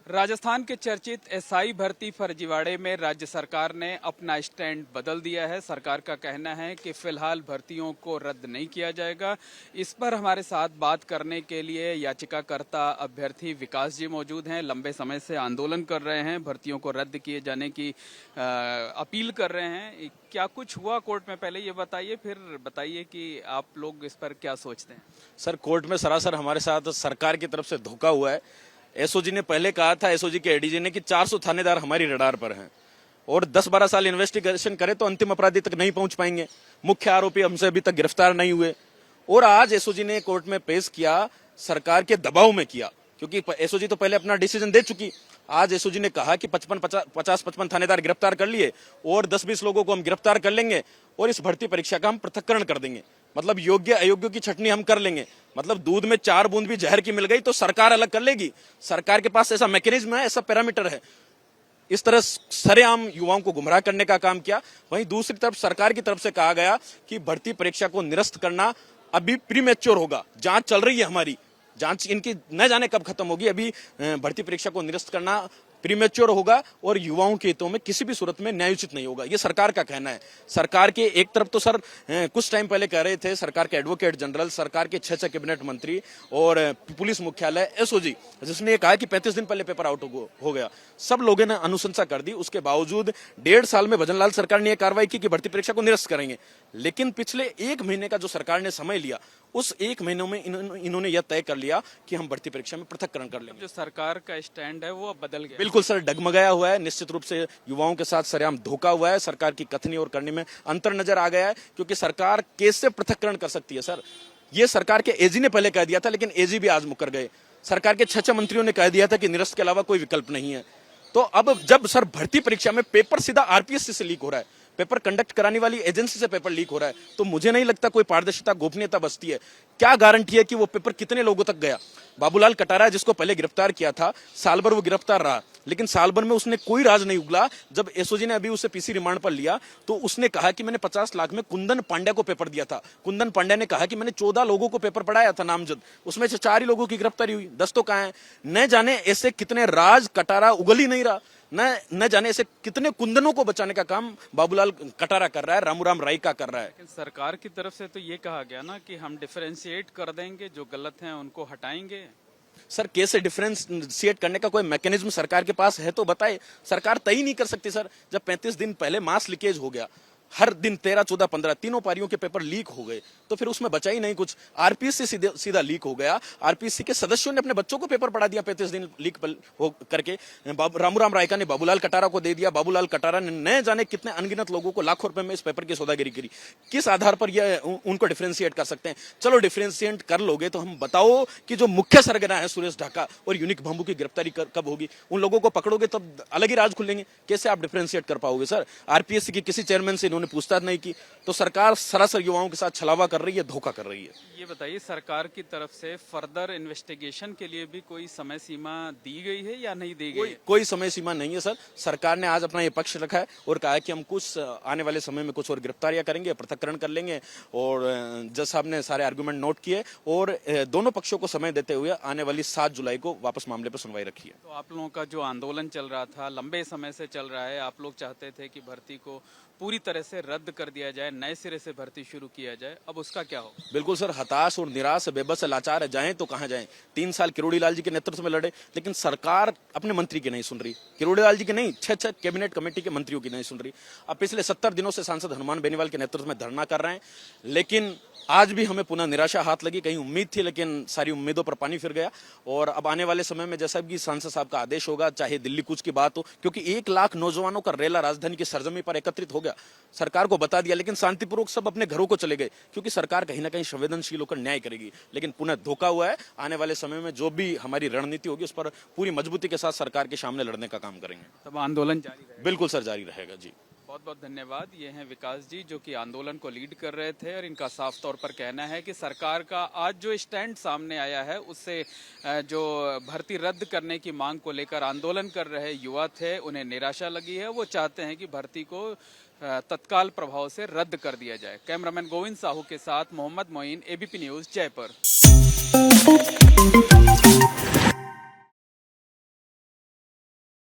राजस्थान के चर्चित एसआई भर्ती फर्जीवाड़े में राज्य सरकार ने अपना स्टैंड बदल दिया है। सरकार का कहना है कि फिलहाल भर्तियों को रद्द नहीं किया जाएगा। इस पर हमारे साथ बात करने के लिए याचिकाकर्ता अभ्यर्थी विकास जी मौजूद हैं। लंबे समय से आंदोलन कर रहे हैं, भर्तियों को रद्द किए जाने की अपील कर रहे हैं। क्या कुछ हुआ कोर्ट में, पहले ये बताइए, फिर बताइए कि आप लोग इस पर क्या सोचते हैं। सर, कोर्ट में सरासर हमारे साथ सरकार की तरफ से धोखा हुआ है। एसओजी ने पहले कहा था, एसओजी के एडीजी ने, कि 400 थानेदार हमारी रडार पर हैं और 10-12 साल इन्वेस्टिगेशन करे तो अंतिम अपराधी तक नहीं पहुंच पाएंगे। मुख्य आरोपी हमसे अभी तक गिरफ्तार नहीं हुए। और आज एसओजी ने कोर्ट में पेश किया, सरकार के दबाव में किया, क्योंकि एसओजी तो पहले अपना डिसीजन दे चुकी। आज एसओजी ने कहा कि 50-55 थानेदार गिरफ्तार कर लिए और 10-20 लोगों को हम गिरफ्तार कर लेंगे और इस भर्ती परीक्षा का हम पृथक्करण कर देंगे। मतलब योग्य अयोग्य की छटनी हम कर लेंगे। मतलब दूध में 4 बूंद भी जहर की मिल गई तो सरकार अलग कर लेगी। सरकार के पास ऐसा मैकेनिज्म है, ऐसा पैरामीटर है। इस तरह सरेआम युवाओं को गुमराह करने का काम किया। वहीं दूसरी तरफ सरकार की तरफ से कहा गया कि भर्ती परीक्षा को निरस्त करना अभी प्रीमेच्योर होगा। जांच चल रही है, हमारी जांच इनकी न जाने कब खत्म होगी। अभी भर्ती परीक्षा को निरस्त करना प्रीमेच्योर होगा और युवाओं के हितों में किसी भी सूरत में न्यायोचित नहीं होगा, ये सरकार का कहना है। सरकार के एक तरफ तो सर कुछ टाइम पहले कह रहे थे सरकार के एडवोकेट जनरल, सरकार के 6 कैबिनेट मंत्री और पुलिस मुख्यालय एसओजी, जिसने ये कहा कि 35 दिन पहले पेपर आउट हो गया। सब लोगों ने अनुशंसा कर दी। उसके बावजूद 1.5 साल में भजनलाल सरकार ने यह कार्रवाई की कि भर्ती परीक्षा को निरस्त करेंगे। लेकिन पिछले 1 महीने का जो सरकार ने समय लिया, उस 1 महीने में इन्होंने यह तय कर लिया कि हम भर्ती परीक्षा में पृथक्करण कर लेंगे। जो सरकार का स्टैंड है वो अब बदल गया। बिल्कुल सर, डगमगाया हुआ है। निश्चित रूप से युवाओं के साथ सरेआम धोखा हुआ है। सरकार की कथनी और करनी में अंतर नजर आ गया है, क्योंकि सरकार कैसे पृथक्करण कर सकती है सर। ये सरकार के एजी ने पहले कह दिया था, लेकिन एजी भी आज मुकर गए। सरकार के 6 मंत्रियों ने कह दिया था कि निरस्त के अलावा कोई विकल्प नहीं है। तो अब जब सर भर्ती परीक्षा में पेपर सीधा आरपीएससी से लीक हो रहा है, पेपर कंडक्ट कराने वाली एजेंसी से पेपर लीक हो रहा है, तो मुझे नहीं लगता कोई पारदर्शिता, गोपनीयता बचती है। क्या गारंटी है कि वो पेपर कितने लोगों तक गया। बाबूलाल कटारा, जिसको पहले गिरफ्तार किया था, साल भर वो गिरफ्तार रहा, लेकिन साल भर में उसने कोई राज नहीं उगला। जब एसओजी ने अभी उसे पीसी रिमांड पर लिया तो उसने कहा कि मैंने 50 लाख में कुंदन पांड्या को पेपर दिया था। कुंदन पांड्या ने कहा कि मैंने 14 लोगों को पेपर पढ़ाया था नामजद, उसमें से 4 ही लोगों की गिरफ्तारी हुई, 10 तो कहां है। न जाने ऐसे कितने राज कटारा उगल ही नहीं रहा, न जाने ऐसे कितने कुंदनों को बचाने का काम बाबूलाल कटारा कर रहा है, रामूराम रायका कर रहा है। लेकिन सरकार की तरफ से तो ये कहा गया ना कि हम डिफरेंशिएट कर देंगे, जो गलत हैं उनको हटाएंगे। सर, कैसे डिफरेंशिएट करने का कोई मैकेनिज्म सरकार के पास है तो बताए। सरकार तय नहीं कर सकती सर। जब 35 दिन पहले मास लीकेज हो गया, हर दिन 13, 14, 15 तीनों पारियों के पेपर लीक हो गए, तो फिर उसमें बचा ही नहीं कुछ। आरपीएससी सीधा लीक हो गया। आरपीएससी के सदस्यों ने अपने बच्चों को पेपर पढ़ा दिया 35 दिन लीक हो करके। रामूराम रायका ने बाबूलाल कटारा को दे दिया। बाबूलाल कटारा ने न जाने कितने अनगिनत लोगों को लाखों रुपए में इस पेपर की सौदागिरी करी। किस आधार पर यह उनको डिफरेंशिएट कर सकते हैं। चलो डिफरेंशिएट कर लोगे तो हम बताओ कि जो मुख्य सरगना है सुरेश ढाका और यूनिक भांबू की गिरफ्तारी कब होगी। उन लोगों को पकड़ोगे तब अलग ही राज खुलेंगे। कैसे आप डिफरेंशिएट कर पाओगे सर। आरपीएससी की किसी चेयरमैन से इन्होंने पूछताछ नहीं की। तो सरकार सरासर युवाओं के साथ छलावा कर रही है, धोखा कर रही है। ये बताइए, सरकार की तरफ से फर्दर इन्वेस्टिगेशन के लिए भी कोई समय सीमा दी गई है या नहीं दी गई? कोई समय सीमा नहीं है सर। सरकार ने आज अपना ये पक्ष रखा है और कहा है कि हम कुछ आने वाले समय में कुछ और गिरफ्तारियां करेंगे, पृथक्करण कर लेंगे। और जज साहब ने सारे आर्गुमेंट नोट किए और दोनों पक्षों को समय देते हुए आने वाली 7 जुलाई को वापस मामले पर सुनवाई रखी है। तो आप लोगों का जो आंदोलन चल रहा था, लंबे समय से चल रहा है, आप लोग चाहते थे कि भर्ती को पूरी तरह से रद्द कर दिया जाए, नए सिरे से भर्ती शुरू किया जाए, अब उसका क्या हो? बिल्कुल सर, हताश और निराश, बेबस, लाचार है। जाएं तो कहां जाएं। 3 साल किरोड़ी लाल जी के नेतृत्व में लड़े, लेकिन सरकार अपने मंत्री की नहीं सुन रही। किरोड़ी लाल जी की नहीं, 6 कैबिनेट कमेटी के मंत्रियों की नहीं सुन रही। अब पिछले 70 दिनों से सांसद हनुमान बेनीवाल के नेतृत्व में धरना कर रहे हैं, लेकिन आज भी हमें पुनः निराशा हाथ लगी। कहीं उम्मीद थी, लेकिन सारी उम्मीदों पर पानी फिर गया। और अब आने वाले समय में जैसा भी सांसद साहब का आदेश होगा, चाहे दिल्ली कूच की बात हो, क्योंकि 1 लाख नौजवानों का रेला राजधानी की सरजमी पर एकत्रित हो गया। सरकार को बता दिया, लेकिन शांतिपूर्वक सब अपने घरों को चले गए, क्योंकि सरकार कहीं ना कहीं संवेदनशील होकर न्याय करेगी। लेकिन पुनः धोखा हुआ है। आने वाले समय में जो भी हमारी रणनीति होगी, उस पर पूरी मजबूती के साथ सरकार के सामने लड़ने का काम करेंगे। तब आंदोलन जारी रहेगा? बिल्कुल सर, जारी रहेगा जी। बहुत बहुत धन्यवाद। ये हैं विकास जी, जो कि आंदोलन को लीड कर रहे थे, और इनका साफ तौर पर कहना है कि सरकार का आज जो स्टैंड सामने आया है, उससे जो भर्ती रद्द करने की मांग को लेकर आंदोलन कर रहे युवा थे, उन्हें निराशा लगी है। वो चाहते हैं कि भर्ती को तत्काल प्रभाव से रद्द कर दिया जाए। कैमरामैन गोविंद साहू के साथ मोहम्मद मोइन, एबीपी न्यूज़, जयपुर।